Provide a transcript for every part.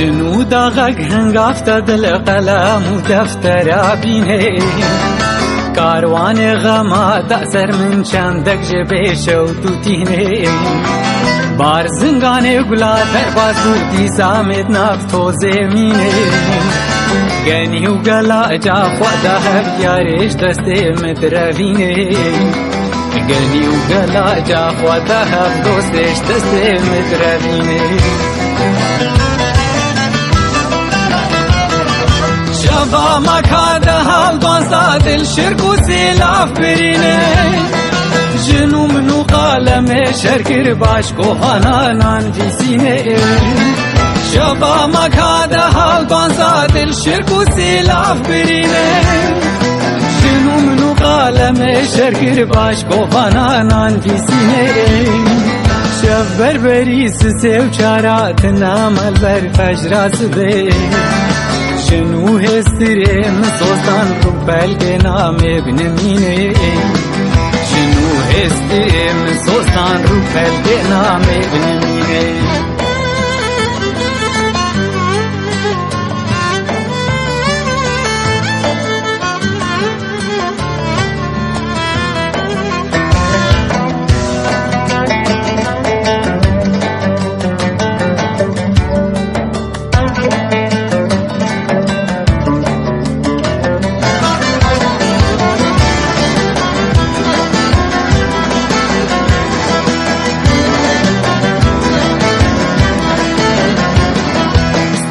جنو داغک هنگافت دل قلم و دفتر بینه کاروان غما دأسر من چندک جبه شو دوتینه بار زنگان گلا در بازو دی سامت نفتو زمینه گنی و گلا جا خواده هر یارش دسته مدروینه گنی و گلا جا خواده هر دوستش دسته مدروینه شبا مکاده هل دانستا دل شرک و سیلاف برینه جنو منو قالم شرکر باش کو هنانان ویسینه شبا مکاده هل دانستا دل شرک و سیلاف برینه جنو منو قالم شرکر باش کو هنانان ویسینه شب بربری سسه و چارات نامل بر فجراس به جنو هسترم سوستان رو بلگ نام ابن مینه جنو هسترم سوستان رو بلگ نام ابن مینه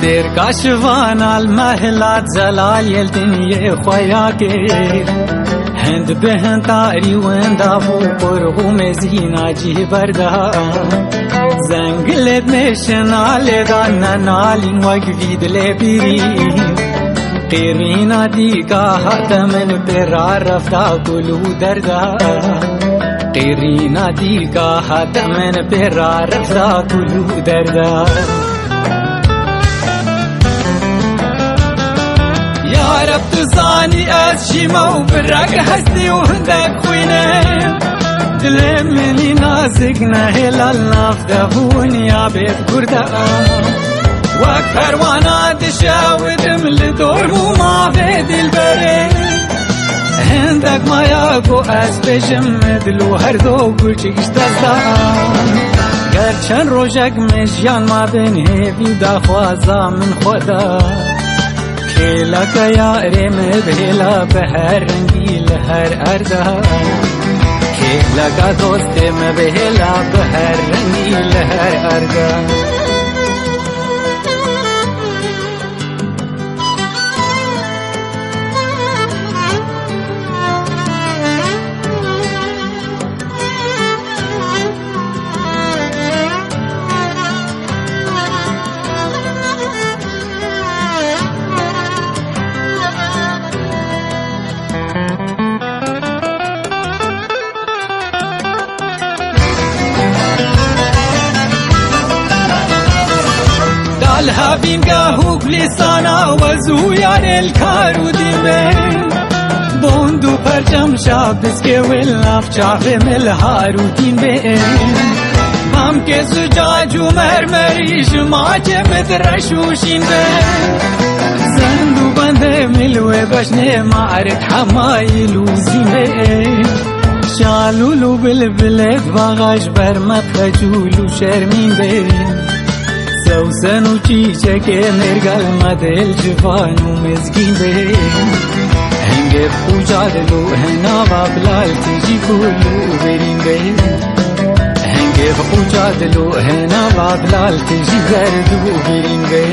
در کاشوان المحلات زلال یلدنی خویا که هند به هند تاری و اندافو قرغو مزینا جی بردا زنگلت نشنال دان نالین وگوید لبیری قیرینا دیگا حتمن پر رفتا کلو دردا قیرینا دیگا حتمن پر رفتا کلو دردا رب تزانی از شیما و برک هستی و هندک خوینه دل منی نازک نهلال نافده بونیا بیت گرده وک پروانا دشاودم لدور و ما به دل بره هندک مایا گو از بشم دلو هر دو گلچکش دستان گرچن روشک مشیان ما بین هیوی دا خوازا من خدا کھیلا کا یار میں بھیلا بہر رنگیل ہر اردا کھیلا کا دوست میں بھیلا بہر رنگیل ہر اردا الهابين قاهوك لسانا وزويان الكارو دين بوندو پرچم شابس کے ولاف چاہے ملہارو دین بین ہم کے زجاجو مرمریش ماچے مدرشوشین بین زندو بندے ملوے بشنے مارک حمایلو زین بین شالولو بالبلد باغاش برمت خجولو شرمین بین سوسن و چیچه که مرگل مدل جوانو مزگین به هنگه خوجادلو هنا بابلال تیجی کلو برین به هنگه خوجادلو هنا بابلال تیجی زردو برین به